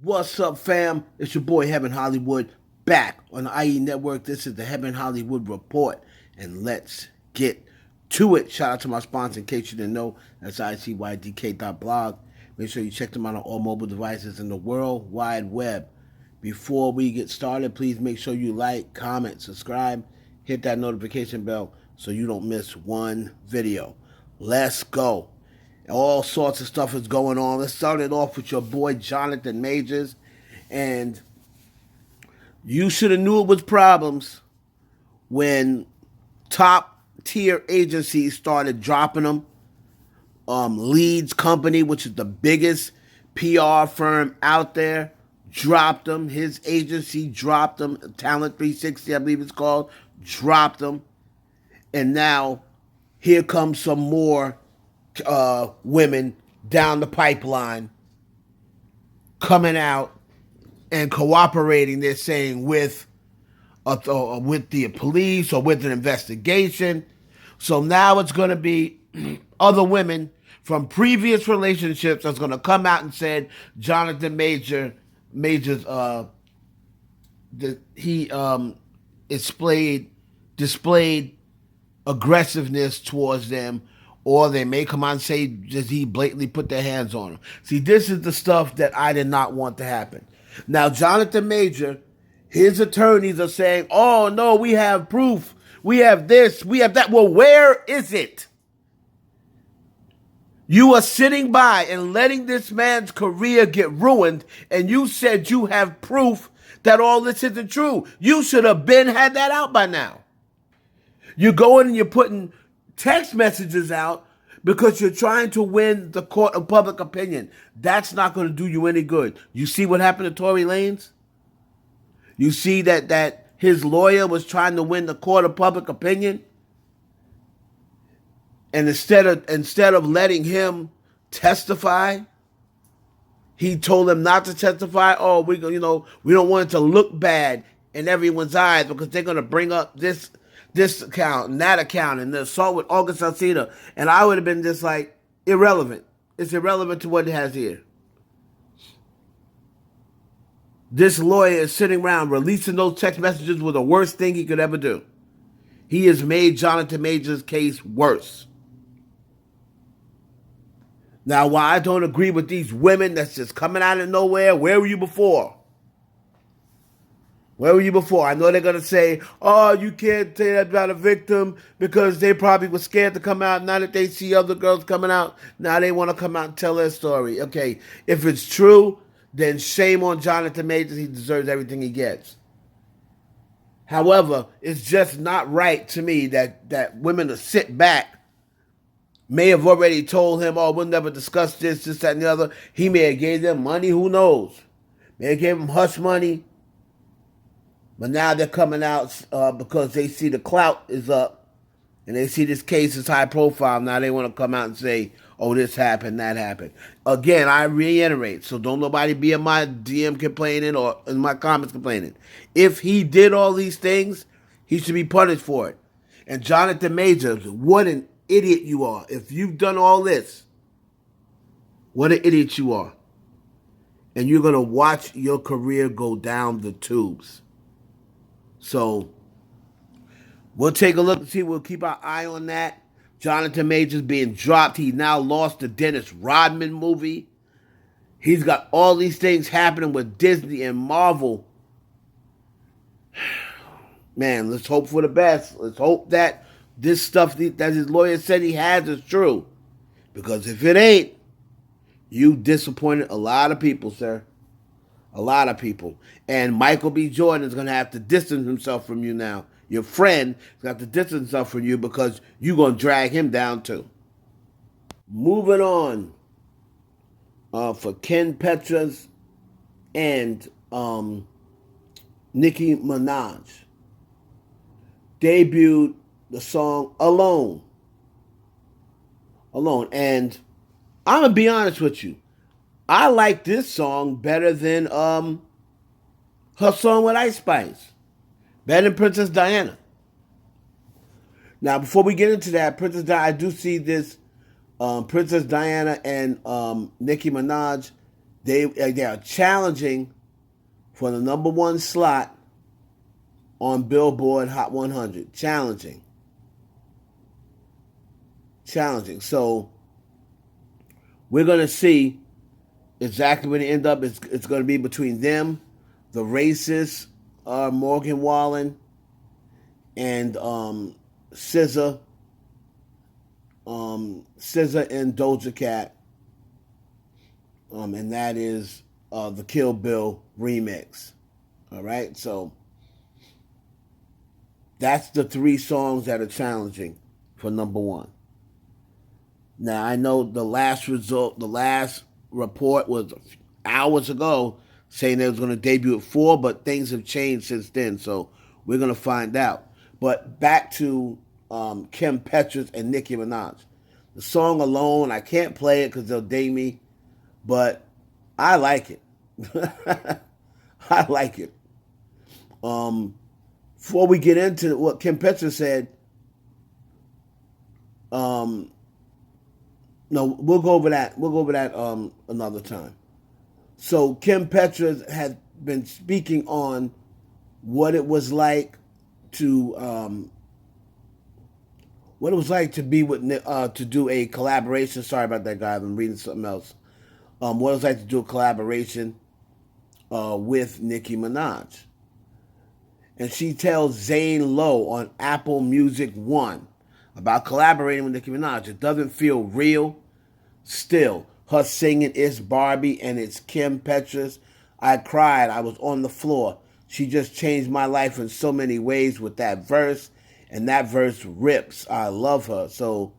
What's up, fam? It's your boy Heaven Hollywood back on the IE Network. This is the Heaven Hollywood Report, and let's get to it. Shout out to my sponsor, in case you didn't know, that's icydk.blog. Make sure you check them out on all mobile devices in the World Wide Web. Before we get started, please make sure you like, comment, subscribe, hit that notification bell so you don't miss one video. Let's go. All sorts of stuff is going on. Let's start it off with your boy Jonathan Majors. And you should have knew it was problems when top tier agencies started dropping them. Leeds Company, which is the biggest PR firm out there, dropped them. His agency dropped them. Talent 360, I believe it's called, dropped them. And now here comes some more women down the pipeline coming out and cooperating, they're saying, with the police or with an investigation. So now it's going to be other women from previous relationships that's going to come out and said Jonathan Majors displayed aggressiveness towards them, or they may come out and say that he blatantly put their hands on them. See, this is the stuff that I did not want to happen. Now, Jonathan Major, his attorneys are saying, oh, no, we have proof. We have this, we have that. Well, where is it? You are sitting by and letting this man's career get ruined, and you said you have proof that all this isn't true. You should have had that out by now. You're going and you're putting text messages out because you're trying to win the court of public opinion. That's not going to do you any good. You see what happened to Tory Lanez? You see that his lawyer was trying to win the court of public opinion, and instead of letting him testify, he told him not to testify. Oh, we don't want it to look bad in everyone's eyes because they're going to bring up this account and that account and the assault with August Alsina. And I would have been just like, irrelevant. It's irrelevant to what it has here. This lawyer is sitting around releasing those text messages was the worst thing he could ever do. He has made Jonathan Majors' case worse. Now, while I don't agree with these women that's just coming out of nowhere, where were you before? Where were you before? I know they're going to say, oh, you can't say that about a victim because they probably were scared to come out. Now that they see other girls coming out, now they want to come out and tell their story. Okay, if it's true, then shame on Jonathan Majors. He deserves everything he gets. However, it's just not right to me that women to sit back, may have already told him, oh, we'll never discuss this, that, and the other. He may have gave them money, who knows? May have gave them hush money. But now they're coming out because they see the clout is up and they see this case is high profile. Now they want to come out and say, oh, this happened, that happened. Again, I reiterate, so don't nobody be in my DM complaining or in my comments complaining. If he did all these things, he should be punished for it. And Jonathan Majors, what an idiot you are. If you've done all this, what an idiot you are. And you're going to watch your career go down the tubes. So we'll take a look and see. We'll keep our eye on that. Jonathan Majors being dropped. He now lost the Dennis Rodman movie. He's got all these things happening with Disney and Marvel. Man, let's hope for the best. Let's hope that this stuff that his lawyer said he has is true. Because if it ain't, you disappointed a lot of people, sir. A lot of people. And Michael B. Jordan is going to have to distance himself from you now. Your friend is going to have to distance himself from you because you're going to drag him down too. Moving on. For Ken Petras and Nicki Minaj. Debuted the song Alone. And I'm going to be honest with you. I like this song better than her song with Ice Spice. Better than Princess Diana. Now, before we get into that, Princess Diana, I do see this Princess Diana and Nicki Minaj They are challenging for the number one slot on Billboard Hot 100. Challenging. So we're going to see exactly where they end up. It's going to be between them, the racist Morgan Wallen, and SZA, SZA and Doja Cat, and that is the Kill Bill remix. All right, so that's the three songs that are challenging for number one. Now I know the last report was hours ago saying they was going to debut at 4, but things have changed since then, so we're going to find out. But back to Kim Petras and Nicki Minaj. The song alone, I can't play it because they'll ding me, but I like it. I like it. Before we get into what Kim Petras said, no, we'll go over that. We'll go over that another time. So Kim Petras has been speaking on what it was like to be with to do a collaboration. Sorry about that, guys. I'm reading something else. What it was like to do a collaboration with Nicki Minaj, and she tells Zane Lowe on Apple Music One about collaborating with Nicki Minaj. It doesn't feel real. Still, her singing "It's Barbie" and it's Kim Petras. I cried. I was on the floor. She just changed my life in so many ways with that verse, and that verse rips. I love her. So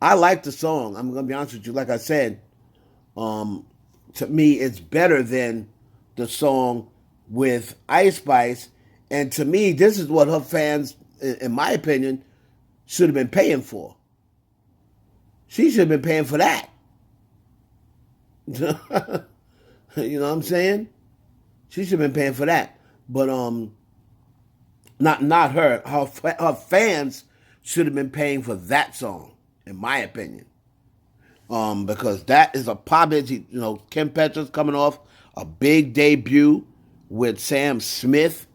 I like the song. I'm going to be honest with you. Like I said, to me, it's better than the song with Ice Spice. And to me, this is what her fans, in my opinion, should have been paying for. She should have been paying for that. You know what I'm saying? She should have been paying for that. But not her. Her fans should have been paying for that song, in my opinion. Because that is a pop hit. You know, Kim Petras coming off a big debut with Sam Smith.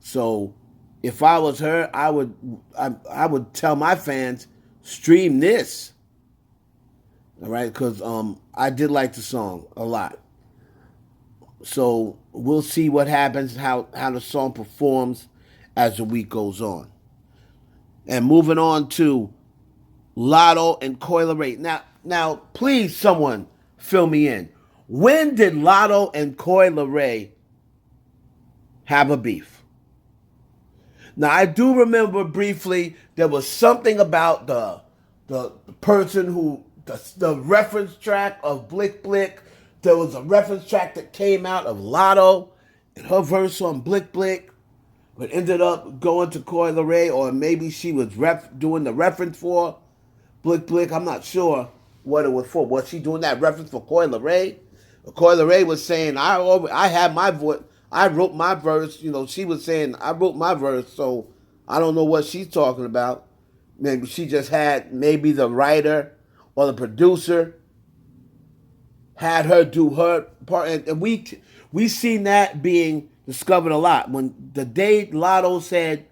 So if I was her, I would tell my fans, stream this. All right, because I did like the song a lot. So we'll see what happens, how the song performs as the week goes on. And moving on to Latto and Coi Leray. Now, please, someone fill me in. When did Latto and Coi Leray have a beef? Now, I do remember briefly there was something about the person who, the reference track of Blick Blick. There was a reference track that came out of Latto and her verse on Blick Blick, but ended up going to Coi Leray, or maybe she was doing the reference for Blick Blick. I'm not sure what it was for. Was she doing that reference for Coi Leray? Coi Leray was saying, I had my voice. I wrote my verse. You know, she was saying, I wrote my verse, so I don't know what she's talking about. Maybe she just had, maybe the writer or the producer had her do her part. And we seen that being discovered a lot. When the day Latto said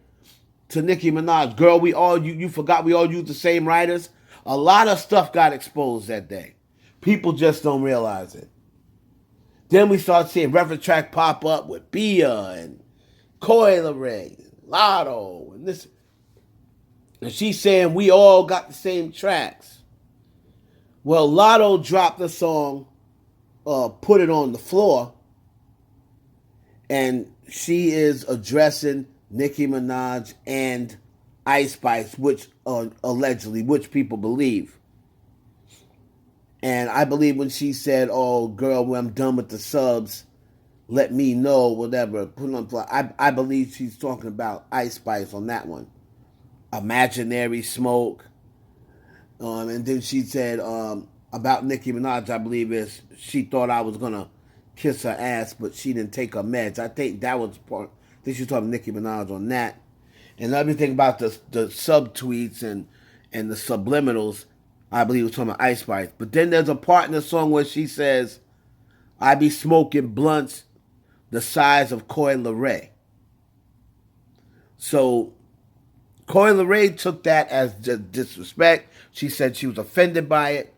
to Nicki Minaj, girl, you forgot we all used the same writers. A lot of stuff got exposed that day. People just don't realize it. Then we start seeing reference track pop up with Bia and Coi Leray, Latto, and this. And she's saying we all got the same tracks. Well, Latto dropped the song, Put It On the Floor, and she is addressing Nicki Minaj and Ice Spice, which allegedly, which people believe. And I believe when she said, "Oh, girl, when I'm done with the subs, let me know," whatever. Put on. I believe she's talking about Ice Spice on that one. Imaginary Smoke. And then she said about Nicki Minaj, I believe is she thought I was gonna kiss her ass, but she didn't take her meds. I think that was part. I think she was talking Nicki Minaj on that. And everything about the subtweets and the subliminals, I believe was talking about Ice Spice. But then there's a part in the song where she says, I be smoking blunts the size of Coi Leray. So Coi Leray took that as just disrespect. She said she was offended by it.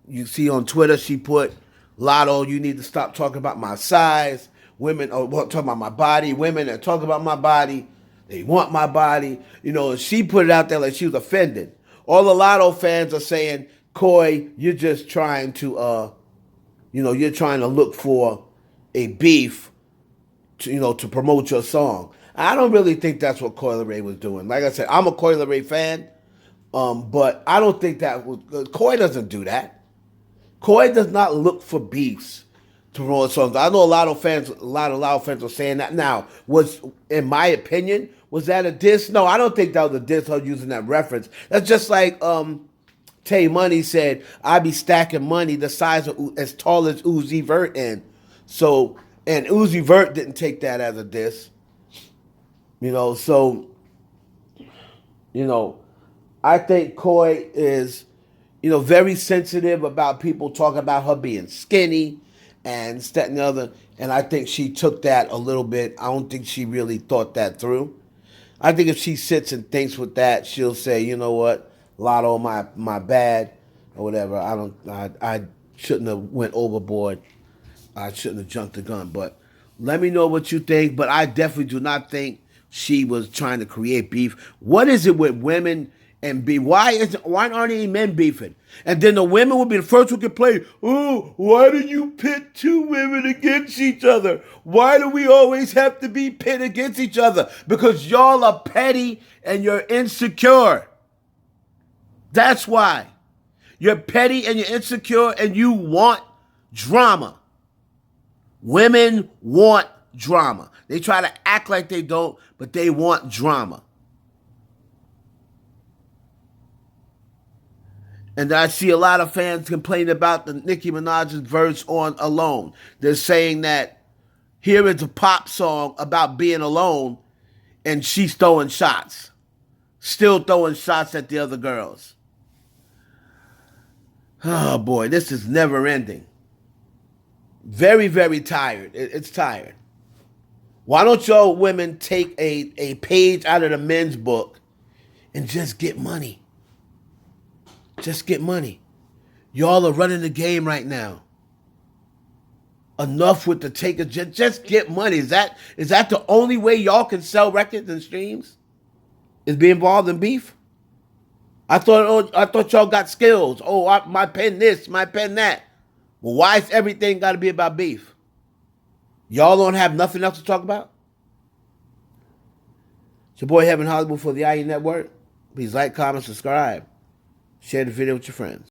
You see on Twitter, she put, Latto, you need to stop talking about my size. Women are talking about my body. Women are talking about my body. They want my body. You know, she put it out there like she was offended. All the Latto fans are saying, Coi, you're just trying to, you're trying to look for a beef, to promote your song. I don't really think that's what Coi Leray was doing. Like I said, I'm a Coi Leray fan, but I don't think that was. Coi doesn't do that. Coi does not look for beefs to promote songs. I know a lot of Latto fans are saying that. Now, in my opinion, was that a diss? No, I don't think that was a diss. Her using that reference. That's just like Tay Money said, I be stacking money the size of as tall as Uzi Vert and Uzi Vert didn't take that as a diss. I think Coi is, very sensitive about people talking about her being skinny and that and the other. And I think she took that a little bit. I don't think she really thought that through. I think if she sits and thinks with that, she'll say, you know what, Latto, my bad, or whatever. I shouldn't have went overboard. I shouldn't have jumped the gun. But let me know what you think. But I definitely do not think she was trying to create beef. What is it with women and beef? Why aren't any men beefing? And then the women would be the first who complain, oh, why do you pit two women against each other? Why do we always have to be pit against each other? Because y'all are petty and you're insecure. That's why. You're petty and you're insecure and you want drama. Women want drama. They try to act like they don't, but they want drama. And I see a lot of fans complain about the Nicki Minaj's verse on Alone. They're saying that here is a pop song about being alone, and she's throwing shots. Still throwing shots at the other girls. Oh boy, this is never ending. Very, very tired. It's tired. Why don't y'all women take a page out of the men's book and just get money? Just get money. Y'all are running the game right now. Enough with the takers. Just get money. Is that the only way y'all can sell records and streams? Is be involved in beef? I thought y'all got skills. Oh, my pen this, my pen that. Well, why is everything got to be about beef? Y'all don't have nothing else to talk about? It's your boy Heaven Hollywood for the IE Network. Please like, comment, subscribe. Share the video with your friends.